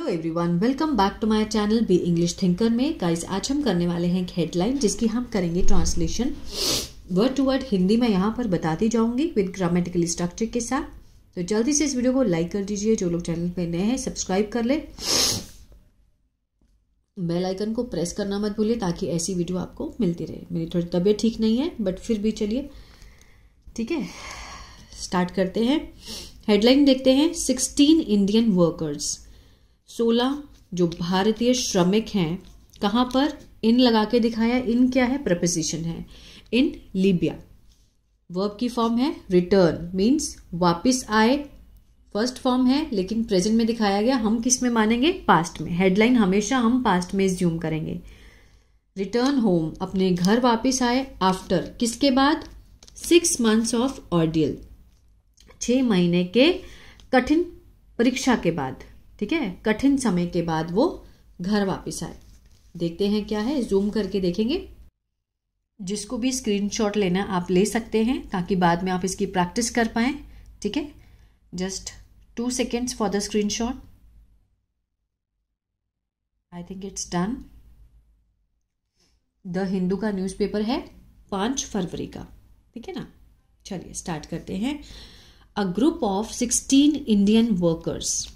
Hello everyone, welcome back to my channel B English thinker में। Guys, आज हम करने वाले हैं एक हेडलाइन जिसकी हम करेंगे translation word to word. Hindi में यहाँ पर बताती जाऊंगी विद ग्रामेटिकल स्ट्रक्चर के साथ। तो जल्दी से इस वीडियो को लाइक कर दीजिए, जो लोग चैनल पे नए हैं सब्सक्राइब कर ले, बेल आइकन को प्रेस करना मत भूलिए ताकि ऐसी वीडियो आपको मिलती रहे। मेरी थोड़ी तबीयत ठीक नहीं है बट फिर भी चलिए, ठीक है, स्टार्ट करते हैं। हेडलाइन देखते हैं। 16 इंडियन वर्कर्स, 16 जो भारतीय श्रमिक हैं, कहाँ पर इन लगा के दिखाया। इन क्या है? प्रपोजिशन है। इन लीबिया। वर्ब की फॉर्म है रिटर्न, मीन्स वापिस आए। फर्स्ट फॉर्म है लेकिन प्रेजेंट में दिखाया गया। हम किस में मानेंगे? पास्ट में। हेडलाइन हमेशा हम पास्ट में ज्यूम करेंगे। रिटर्न होम, अपने घर वापिस आए। आफ्टर, किसके बाद? 6 months ऑफ ऑर्डियल, 6 महीने के कठिन परीक्षा के बाद, ठीक है, कठिन समय के बाद वो घर वापस आए। देखते हैं क्या है, जूम करके देखेंगे। जिसको भी स्क्रीनशॉट लेना आप ले सकते हैं ताकि बाद में आप इसकी प्रैक्टिस कर पाएं, ठीक है। Just 2 seconds for the screenshot. I think it's done. The Hindu का न्यूज़पेपर है 5 फरवरी का, ठीक है ना। चलिए स्टार्ट करते हैं। अ group of 16 Indian workers,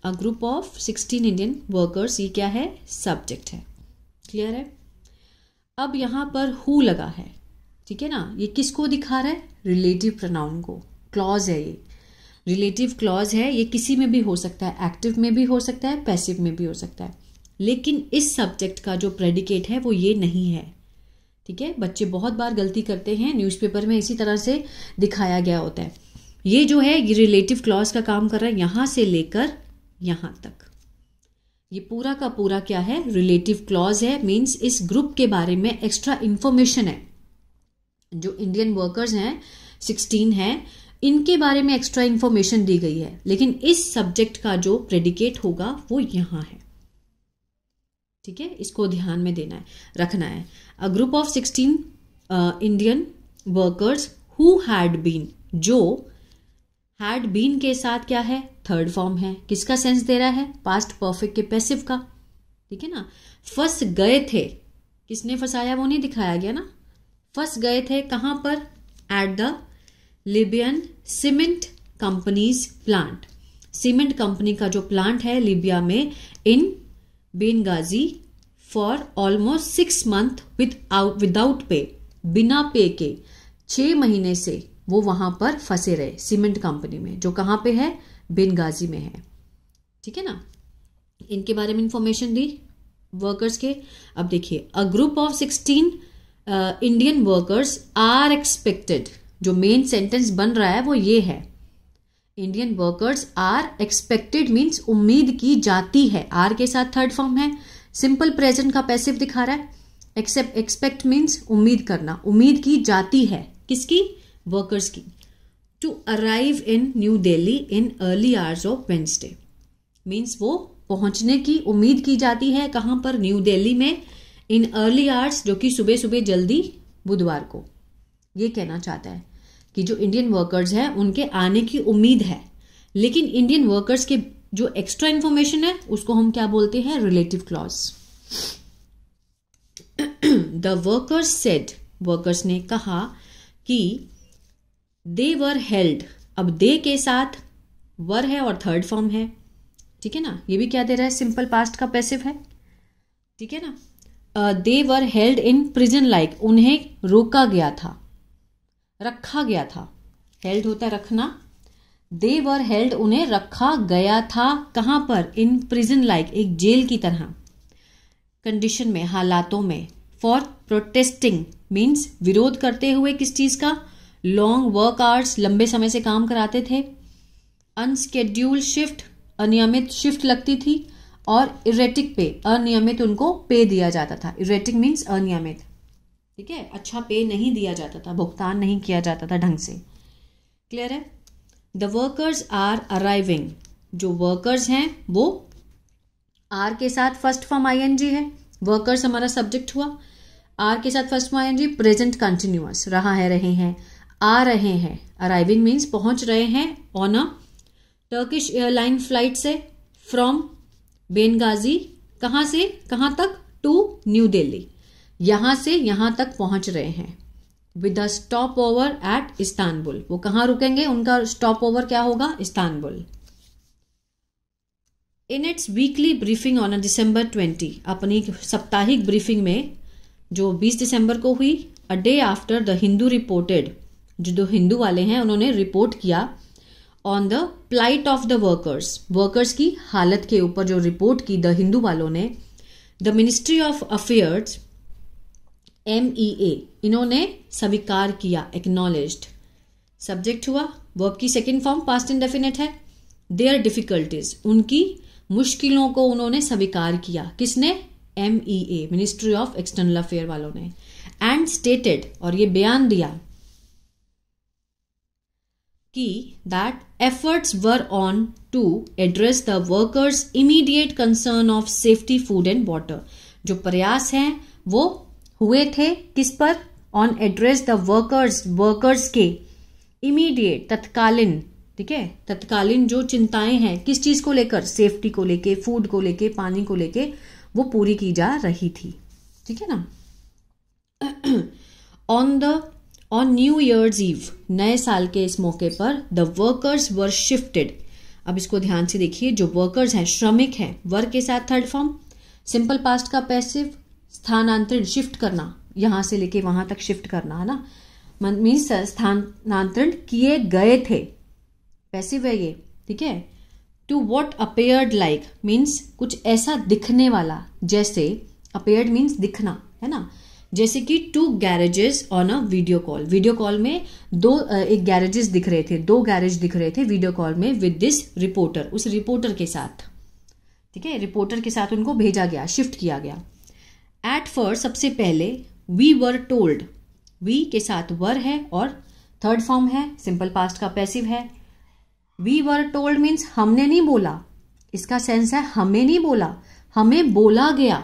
a group of 16 Indian workers, ये क्या है? सब्जेक्ट है। क्लियर है? अब यहां पर हु लगा है, ठीक है ना। ये किसको दिखा रहा है? रिलेटिव प्रोनाउन को। क्लॉज है, ये रिलेटिव क्लॉज है। ये किसी में भी हो सकता है, एक्टिव में भी हो सकता है, पैसिव में भी हो सकता है, लेकिन इस सब्जेक्ट का जो प्रेडिकेट है वो ये नहीं है, ठीक है। बच्चे बहुत बार गलती करते हैं, न्यूज़पेपर में इसी तरह से दिखाया गया होता है। ये जो है ये रिलेटिव क्लॉज का काम कर रहा है, यहां से लेकर यहां तक। ये पूरा का पूरा क्या है? रिलेटिव क्लॉज है। मींस इस ग्रुप के बारे में एक्स्ट्रा इंफॉर्मेशन है। जो इंडियन वर्कर्स हैं 16 हैं, इनके बारे में एक्स्ट्रा इंफॉर्मेशन दी गई है, लेकिन इस सब्जेक्ट का जो प्रेडिकेट होगा वो यहां है, ठीक है। इसको ध्यान में देना है, रखना है। A group of 16 Indian workers who had been, जो हैड बीन के साथ क्या है? थर्ड फॉर्म है। किसका सेंस दे रहा है? पास्ट परफेक्ट के पैसिव का, ठीक है ना। फंस गए थे, किसने फंसाया वो नहीं दिखाया गया ना। फंस गए थे कहां पर? At the Libyan cement company's plant. Cement company का जो प्लांट है लीबिया में, in Benghazi, for almost 6 months without pay, बिना पे के 6 महीने से वो वहां पर फंसे रहे। सीमेंट कंपनी में, जो कहां पे है? बेनगाजी में है, ठीक है ना। इनके बारे में इंफॉर्मेशन दी वर्कर्स के। अब देखिए, a group of 16 Indian workers are expected, जो मेन सेंटेंस बन रहा है वो ये है। Indian workers are expected means उम्मीद की जाती है। आर के साथ थर्ड फॉर्म है। सिंपल प्रेजेंट का पैसिव दिखा रहा है। एक्सपेक्ट मीन्स उम्मीद करना, उम्मीद की जाती है। किसकी? वर्कर्स की। To arrive in New Delhi in early hours of Wednesday, means वो पहुंचने की उम्मीद की जाती है। कहां पर? न्यू दिल्ली में। इन अर्ली आवर्स, जो कि सुबह सुबह जल्दी बुधवार को। ये कहना चाहता है कि जो इंडियन वर्कर्स हैं उनके आने की उम्मीद है, लेकिन इंडियन वर्कर्स के जो एक्स्ट्रा इंफॉर्मेशन है उसको हम क्या बोलते हैं? Relative clause. The workers said, workers ने कहा कि दे वर हेल्ड। अब दे के साथ वर है और थर्ड फॉर्म है, ठीक है ना। ये भी क्या दे रहा है? सिंपल पास्ट का पैसिव है, ठीक है ना। They were held in prison like, उन्हें रोका गया था, रखा गया था। हेल्ड होता है रखना। दे वर हेल्ड, उन्हें रखा गया था। कहां पर? इन प्रिजन लाइक, एक जेल की तरह कंडीशन में, हालातों में। फॉर प्रोटेस्टिंग मीन्स विरोध करते हुए। किस चीज का? लॉन्ग वर्क आवर्स, लंबे समय से काम कराते थे। अनस्केड्यूल शिफ्ट, अनियमित शिफ्ट लगती थी। और इरेटिक पे, अनियमित उनको पे दिया जाता था। इरेटिक मीन्स अनियमित, ठीक है। अच्छा पे नहीं दिया जाता था, भुगतान नहीं किया जाता था ढंग से। क्लियर है? द वर्कर्स आर अराइविंग, जो वर्कर्स हैं वो आर के साथ फर्स्ट फॉर्म आईएनजी है। वर्कर्स हमारा सब्जेक्ट हुआ। आर के साथ first form ING, present continuous, रहा है, रहे हैं, आ रहे हैं। अराइविंग मीन्स पहुंच रहे हैं on a Turkish airline flight से फ्रॉम बेनगाजी, कहां से कहां तक, टू न्यू दिल्ली, यहां से यहां तक पहुंच रहे हैं। With a stop over at Istanbul, वो कहां रुकेंगे, उनका स्टॉप ओवर क्या होगा, Istanbul. In its weekly briefing on December 20, अपनी साप्ताहिक ब्रीफिंग में जो 20 दिसंबर को हुई, a day after the Hindu reported, जो दो हिंदू वाले हैं उन्होंने रिपोर्ट किया on the plight of the workers, workers की हालत के ऊपर जो रिपोर्ट की द हिंदू वालों ने, the ministry of affairs MEA, इन्होंने स्वीकार किया, एक्नॉलेज्ड। सब्जेक्ट हुआ, वर्ब की सेकेंड फॉर्म पास्ट इंडेफिनिट है। देयर डिफिकल्टीज, उनकी मुश्किलों को उन्होंने स्वीकार किया, किसने, MEA, ministry of external affair वालों ने। एंड स्टेटेड, और ये बयान दिया कि that efforts were on to address the workers immediate concern of safety, food and water, जो प्रयास हैं वो हुए थे किस पर, on address the workers, workers के इमीडिएट, तत्कालीन, ठीक है, तत्कालीन जो चिंताएं हैं किस चीज को लेकर, सेफ्टी को लेके, फूड को लेके, पानी को लेके, वो पूरी की जा रही थी, ठीक है ना। ऑन न्यू ईयर्स ईव, नए साल के इस मौके पर, द वर्कर्स वर शिफ्टेड, अब इसको ध्यान से देखिए, जो वर्कर्स हैं, श्रमिक हैं, वर्क के साथ थर्ड फॉर्म, सिंपल पास्ट का पैसिव, स्थानांतरित, शिफ्ट करना, यहां से लेके वहां तक शिफ्ट करना, है ना, मीन्स स्थानांतरित किए गए थे, पैसिव है ये, ठीक है। To what appeared like, means कुछ ऐसा दिखने वाला, जैसे, अपेयर्ड मीन्स दिखना, है ना, जैसे कि two garages on a video call, video call में एक गैरेजेस दिख रहे थे, दो गैरेज दिख रहे थे वीडियो कॉल में, विद दिस रिपोर्टर, उस रिपोर्टर के साथ, ठीक है, रिपोर्टर के साथ उनको भेजा गया, शिफ्ट किया गया। एट फर्स्ट, सबसे पहले, वी वर टोल्ड, वी के साथ वर है और थर्ड फॉर्म है, सिंपल पास्ट का पैसिव है। वी वर टोल्ड मीन्स हमने नहीं बोला, इसका सेंस है हमें नहीं बोला, हमें बोला गया।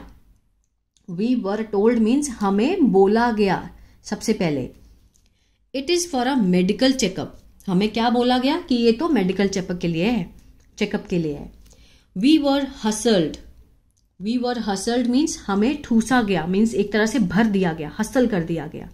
वी वर टोल्ड मीन्स हमें बोला गया सबसे पहले। It is for a medical checkup, हमें क्या बोला गया कि ये तो मेडिकल चेकअप के लिए है, चेकअप के लिए है। We were hustled, we were hustled means हमें ठूसा गया, मीन्स एक तरह से भर दिया गया, हसल कर दिया गया।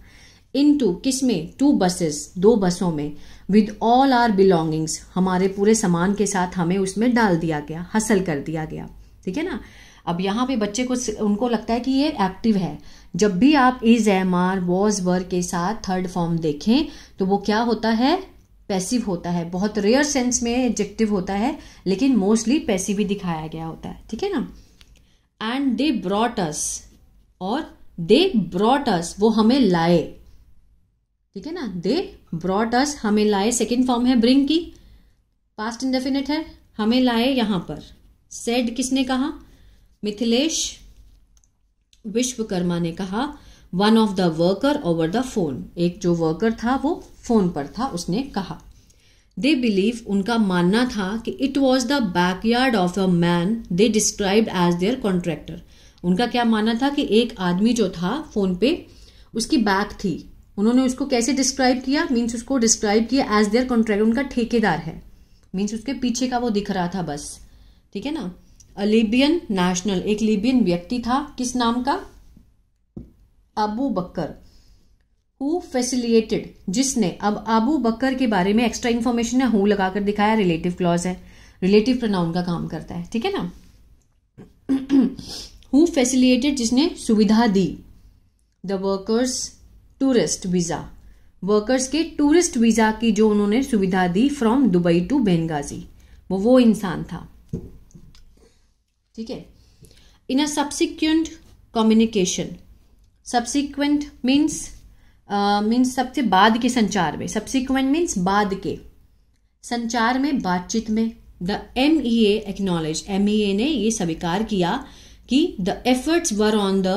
इनटू, किसमें, टू बसेस, दो बसों में, विद ऑल आर बिलोंगिंग्स, हमारे पूरे सामान के साथ हमें उसमें डाल दिया गया, हसल कर दिया गया, ठीक है ना। अब यहाँ पे बच्चे को, उनको लगता है कि ये एक्टिव है, जब भी आप इज, एम, आर, वॉज, वर के साथ थर्ड फॉर्म देखें तो वो क्या होता है, पैसिव होता है, बहुत रेयर सेंस में एडजेक्टिव होता है, लेकिन मोस्टली पैसिव ही दिखाया गया होता है, ठीक है ना। एंड दे ब्रॉट अस, और दे ब्रॉट अस, वो हमें लाए, ठीक है ना, दे ब्रॉट अस, हमें लाए, सेकेंड फॉर्म है ब्रिंग की, पास्ट इंडेफिनिट है, हमें लाए यहां पर। सेड किसने कहा, मिथिलेश विश्वकर्मा ने कहा, one of the worker over the phone, एक जो वर्कर था वो फोन पर था, उसने कहा। दे बिलीव, उनका मानना था कि it was the backyard of a man they described as their contractor, उनका क्या मानना था कि एक आदमी जो था फोन पे, उसकी बैक थी, उन्होंने उसको कैसे डिस्क्राइब किया, मीन्स उसको डिस्क्राइब किया एज देयर कॉन्ट्रैक्टर, उनका ठेकेदार है, मीन्स उसके पीछे का वो दिख रहा था बस, ठीक है ना। अ लीबियन नेशनल, एक लीबियन व्यक्ति था, किस नाम का, अबू बकर, हु फैसिलिटेड, जिसने, अब अबू बकर के बारे में एक्स्ट्रा इंफॉर्मेशन है, हु लगाकर दिखाया, रिलेटिव क्लॉज है, रिलेटिव प्रोनाउन का काम करता है, ठीक है ना। हु फैसिलिटेड, जिसने सुविधा दी, the workers tourist visa, workers के टूरिस्ट वीजा की जो उन्होंने सुविधा दी, फ्रॉम दुबई टू बेनगाजी, वो इंसान था, ठीक है। In a subsequent communication, subsequent means सबसे बाद के संचार में, सब्सिक्वेंट मीन्स बाद के संचार में, बातचीत में, द MEA एक्नॉलेज, MEA ने ये स्वीकार किया कि the efforts were on the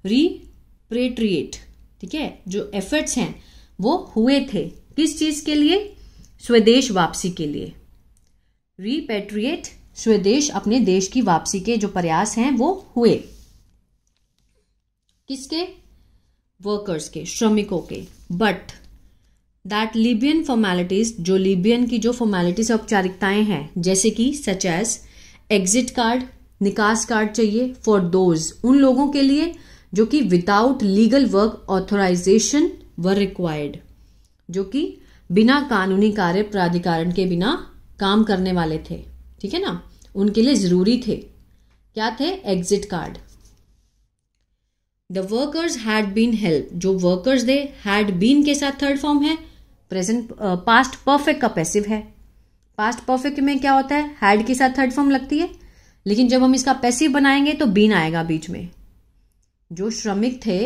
repatriate, ठीक है, जो एफर्ट्स हैं वो हुए थे, किस चीज के लिए, स्वदेश वापसी के लिए, रिपेट्रिएट, स्वदेश, अपने देश की वापसी के जो प्रयास हैं वो हुए, किसके, वर्कर्स के, श्रमिकों के। बट दैट लीबियन फॉर्मेलिटीज, जो लीबियन की जो फॉर्मेलिटीज औपचारिकताएं हैं, जैसे कि सच एज एग्जिट कार्ड, निकास कार्ड चाहिए फॉर दोज, उन लोगों के लिए जो कि without legal work authorisation were required, जो कि बिना कानूनी कार्य प्राधिकरण के बिना काम करने वाले थे, ठीक है ना, उनके लिए जरूरी थे। क्या थे? Exit card. The workers had been help, जो वर्कर्स दे हैड बीन के साथ थर्ड फॉर्म है, प्रेजेंट पास्ट परफेक्ट का पैसिव है। पास्ट परफेक्ट में क्या होता है? हैड के साथ थर्ड फॉर्म लगती है, लेकिन जब हम इसका पैसिव बनाएंगे तो बीन आएगा बीच में। जो श्रमिक थे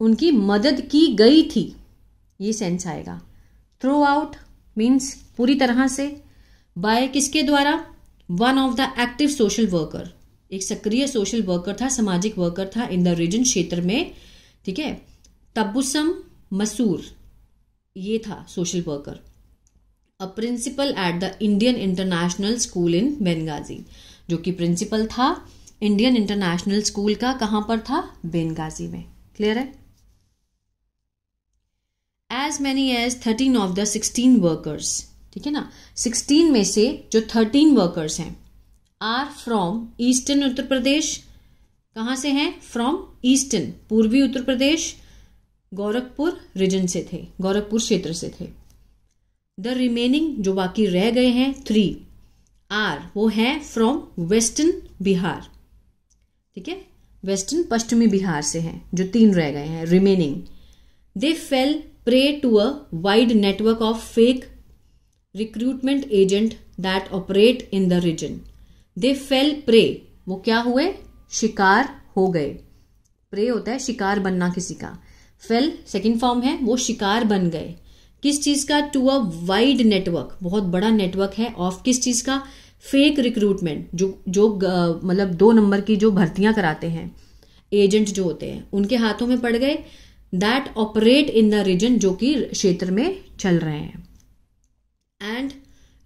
उनकी मदद की गई थी, ये सेंस आएगा। थ्रू आउट मीन्स पूरी तरह से। बाय किसके द्वारा? One of the active social worker, एक सक्रिय सोशल वर्कर था, सामाजिक वर्कर था इन द रीजन, क्षेत्र में, ठीक है। तबुसम मसूर ये था social worker. A principal at the Indian international school in Benghazi, जो कि प्रिंसिपल था इंडियन इंटरनेशनल स्कूल का, कहां पर था? बेंगाजी में। क्लियर है? As many as 13 of the 16 workers, ठीक है ना, 16 में से जो 13 वर्कर्स हैं are from eastern Uttar Pradesh. कहां से हैं? फ्रॉम ईस्टर्न, पूर्वी उत्तर प्रदेश, गोरखपुर रीजन से थे, गोरखपुर क्षेत्र से थे। द रिमेनिंग, जो बाकी रह गए हैं 3 आर, वो हैं फ्रॉम वेस्टर्न बिहार, ठीक है, वेस्टर्न पश्चिमी बिहार से हैं, जो 3 रह गए हैं remaining. They fell prey to a wide network of fake recruitment agent that operate in the region. They fell prey, वो क्या हुए? शिकार हो गए। प्रे होता है शिकार बनना किसी का, फेल सेकंड फॉर्म है, वो शिकार बन गए। किस चीज का? टू अ वाइड नेटवर्क, बहुत बड़ा नेटवर्क है, ऑफ किस चीज का? फेक रिक्रूटमेंट, जो मतलब 2 नंबर की जो भर्तियां कराते हैं, एजेंट जो होते हैं, उनके हाथों में पड़ गए। That operate in the region, जो कि क्षेत्र में चल रहे हैं। एंड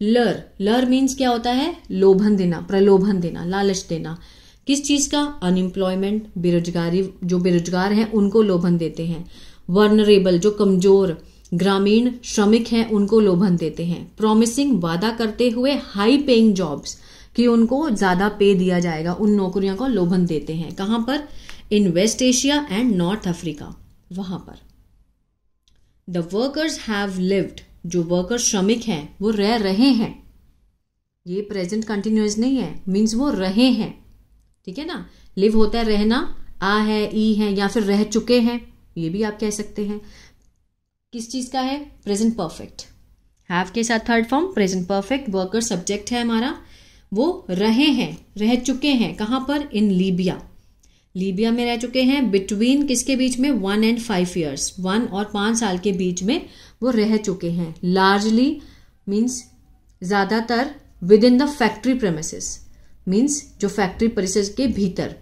लर, लर मीन्स क्या होता है? लोभन देना, प्रलोभन देना, लालच देना। किस चीज का? अनएम्प्लॉयमेंट, बेरोजगारी, जो बेरोजगार हैं उनको लोभन देते हैं। वर्नरेबल, जो कमजोर ग्रामीण श्रमिक हैं उनको लोभन देते हैं। प्रॉमिसिंग, वादा करते हुए। हाई पेइंग जॉब्स, कि उनको ज्यादा पे दिया जाएगा, उन नौकरियों को लोभन देते हैं। कहां पर? In West Asia and North Africa, वहां पर। द वर्कर्स हैव लिव्ड, जो वर्कर श्रमिक हैं वो रह रहे हैं, ये प्रेजेंट कंटिन्यूअस नहीं है, मीन्स वो रहे हैं, ठीक है ना। लिव होता है रहना, आ है, ई है, या फिर रह चुके हैं, ये भी आप कह सकते हैं। किस चीज का है? Present perfect. हैव के साथ third form present perfect, worker subject है हमारा, वो रहे हैं, रह चुके हैं। कहां पर? इन लीबिया, लीबिया में रह चुके हैं। बिटवीन किसके बीच में? 1 and 5 years, 1 और 5 साल के बीच में वो रह चुके हैं। लार्जली मीन्स ज्यादातर, with in the factory premises means जो फैक्ट्री परिसर के भीतर,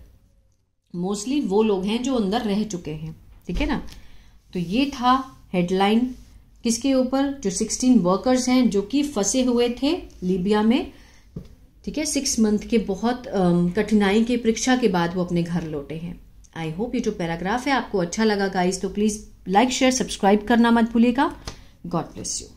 मोस्टली वो लोग हैं जो अंदर रह चुके हैं, ठीक है ना। तो ये था हेडलाइन किसके ऊपर? जो 16 वर्कर्स हैं जो कि फंसे हुए थे लीबिया में, ठीक है, 6 मंथ के बहुत कठिनाई की परीक्षा के बाद वो अपने घर लौटे हैं। आई होप ये जो पैराग्राफ है आपको अच्छा लगा गाइस, तो प्लीज लाइक शेयर सब्सक्राइब करना मत भूलिएगा। God bless you.